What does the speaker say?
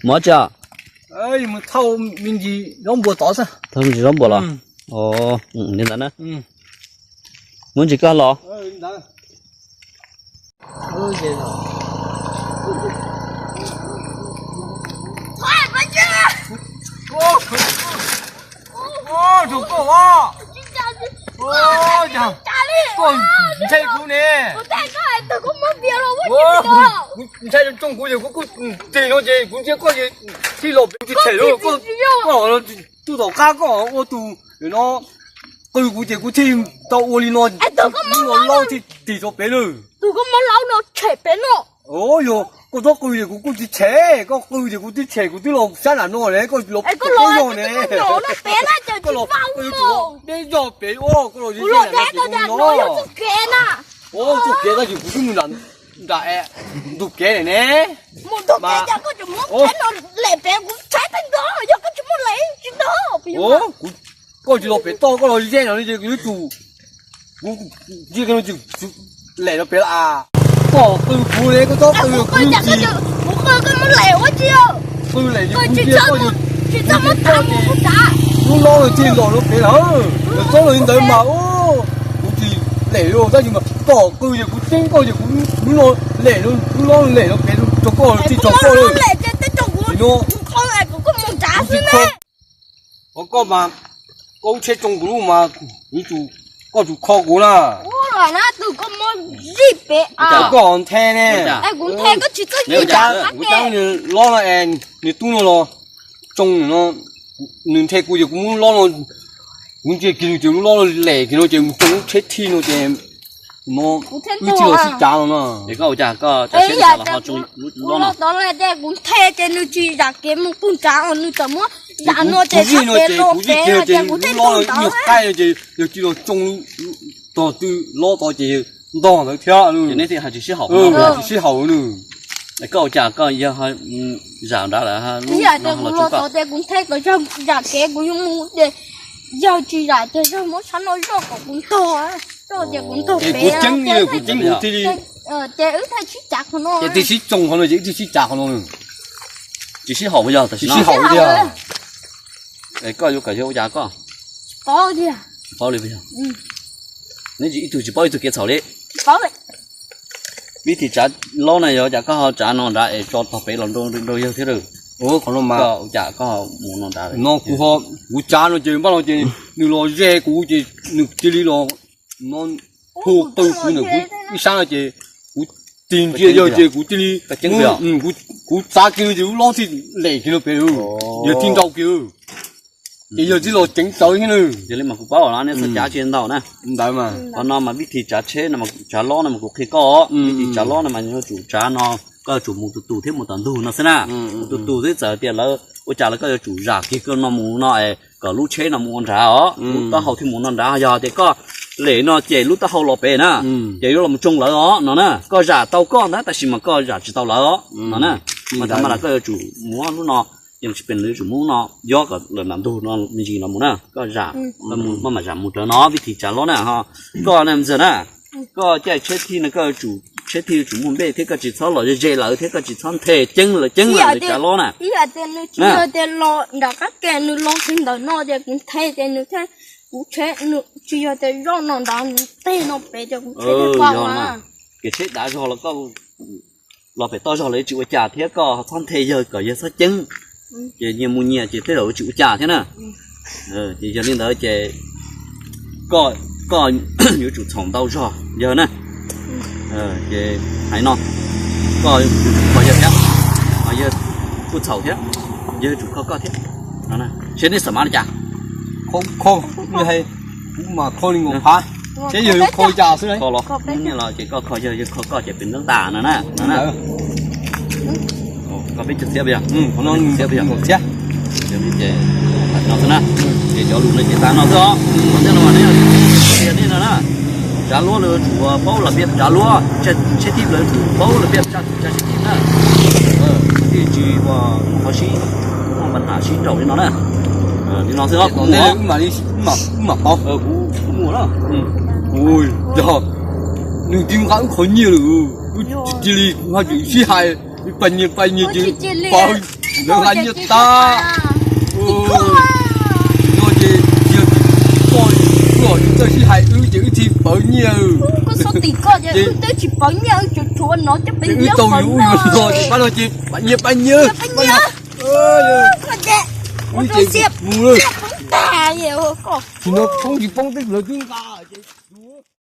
Mở chưa? Ấy mà thâu mình gì nó bùa tỏ sao? Thâu mình gì nó bùa lò? Ồ, nên là nó. Muốn chỉ có lò? Vậy rồi. Thôi mà chưa. Ô, chủ cổ à. Ô, chào. Con thấy cú nè. con thấy cái tôi cũng mất việc rồi quá. thấy trong cú gì cũng tiền nó gì cũng chưa có gì thì lộp thì thể rồi có tu đầu cá có ô tu nó tôi cú gì cú thêm tao ô li nó lo thì cho bé rồi. Tôi cũng mất lâu nó chạy bé nó. Ôi yo, có đó cú gì cũng đi chế, có cú gì cũng đi chế, cũng đi lộp sáng là nó đấy, có lộp Cái lò này nó bé nó chờ chị vào nó. Đây giờ bé ô, cái lò gì nó bé nó yêu cái nè. Ô, tụi kia ta chỉ cũng muốn làm đại tụi kia này nè. Một tụi kia chẳng có chúng nó nó lẹ bé cũng trái bên đó, giờ có chúng nó lấy chứ đó. Ô, có chỉ lộp bé to, có lò gì nó chỉ cái tụ, cũng chỉ cái nó chỉ lẹ nó bé à. Bỏ từ cú đấy có tốt từ cú gì. Một cái nó lẹ quá chứ. Từ lẹ Coi gì chị cũng chơi chị sao mất thằng một cả. Nó lo rồi tiền lo nó bé hả? Rồi số rồi đến mà ô, cũng chỉ lẹ rồi, ta nhưng mà bỏ từ gì cũng chính coi gì cũng lo lẹ luôn, lo lẹ nó bé cho cô chỉ cho cô thôi. Lẹ cho tới trong cú. Không ai cũng có một trả xíu nè. Có mà có chết trong cú mà như chủ có chủ kho cú là. Rồi nó từ có một gì bé à. Còn the nè. Em cũng theo có chuyện gì cả. Của cháu như lo là em, như tu nó lo, trong nó, nên theo cú gì cũng muốn lo nó, muốn chơi kiểu kiểu lo lẻ kiểu nó chơi trong chết thi nó chơi nó, như chưa xí trả nó. Để có chả có chả chết là họ chung lo nó. Đó là để cũng theo trên nó chỉ đặt cái một con cá ở nơi tầm á, đã nó chơi sắp bé lo bé là chơi cũng theo con đó. Nhiều cái chơi, nhiều chỉ lo trong to tư lo to chơi, to nó theo nữa. Cho nên thì họ chỉ học. Chỉ học nữa. Để có chả có giờ họ giảm đã là ha. Bây giờ tôi cũng lo to để cũng theo cái trong đặt cái cũng không để giờ chỉ đặt cho cho mỗi sáng nó lo cũng to á. Rồi giờ cũng to bé. Cái trứng như cái trứng thì đi. Chơi ướt hay chỉ chặt của nó. Cái tí xí trồng của nó chỉ xí chặt của nó. Chỉ học bây giờ, chỉ học bây giờ. Để có vô cái vô giá có. Có đi à? Có đi bây giờ. Nếu chỉ ít chỉ bao nhiêu cái thảo đấy. Có đấy. Vì thì trả lo này rồi chả có họ trả nó đã cho thọ bé lần đôi yêu thế rồi. Ủa còn nó mà chả có họ muốn nó đã. Nó cũng họ cũng trả nó chơi bắt nó chơi, nếu lo dễ cũng chơi, nếu chơi đi lo nó thu từ cũng nữa cũng sáng là chơi, cũng tiền kia giờ chơi cũng chơi đi, cũng giá kia chứ lo thì lẻ kia nó bé rồi, giờ tiền đâu kia. Bây giờ chỉ lo trứng tới cái nữa. Giờ lên mà cũng bảo là nên sẽ trả chuyện đâu nè. Đấy mà. Còn nó mà biết thì trả chế nó mà trả lo nó mà cũng khi có. Thì trả lo nó mà nhớ chủ trả nó có chủ một tụ thêm một tấn thu nó xem nào. Tụ thế giờ tiền là tôi trả là có chủ giả kia cơ nó muốn nó có lúc chế nó muốn trả đó. Lúc ta hậu thì muốn nó trả giờ thì có lẽ nó chỉ lúc ta hậu lọp bể nè. Chỉ lúc là một chung lỡ đó nó nè. Có giả tao con đó, tại sao mà có giả chỉ tao lỡ đó nó nè. Mà thằng mà là có chủ muốn lúc nó nhưng chỉเป็นchủ muốn nó do cả lần làm thu nó mình chỉ nó muốn nè có giảm mà giảm một trở nó vì thì trả nó nè ha có làm giờ nè có chạy chết thì nó có chủ chết thì chủ muốn biết thế có chỉ sau rồi dễ lỡ thế có chỉ sau thể chân là trả nó nè ý là tiền nó chỉ là tiền lo đã các cái nó lo thêm đó nó để cũng thay tiền nó thay cũng chết nó chỉ là tiền do nó đã tiền nó bé cho cũng chết qua mà cái chết đã rồi là có là phải to rồi lấy chịu trả thế có sau thể giờ có giờ sao chân chị nhiều mua nhiều chị thấy đâu chịu trả thế nè chị cho nên đó chị có nhiều chủ phòng đâu rồi giờ nè chị hãy nó có giờ thế giờ chủ sầu thế giờ chủ có thế đó nè trên đây sớm ăn chả không như hay cũng mà khôi ngủ phá thế giờ khôi chả xí đấy khô lo như là chị có khôi giờ có chị bình nước tả nữa nè có biết trực tiếp bây giờ nó tiếp bây giờ một chết giờ mình nó thế nào để cho luôn lên cái tán nó đó còn thế nào này tiền này là trả lúa là chủ bao là biết trả lúa chết thịt là chủ bao là biết trả chết thịt nè thì chỉ vào khó xí không bận hả xí trầu cho nó nè thì nó sẽ không nên mà đi mà bao cũng mua đó ui giờ nhưng tim kháng khó nhiều rồi chỉ đi hoa chữ xí hai bao nhiêu chỉ bao Nó gắn như ta. Rồi chị coi rồi chúng ta sẽ hãy ưu chữ thì bởi nhiều. Có số tiền coi chứ tôi chỉ bởi nhau chủ nó chắc bây giờ tôi ưu rồi bắt đầu chị bạn nhiêu bao nhiêu tôi xếp mù rồi ta vậy cô thì nó không chỉ phong tích là chúng ta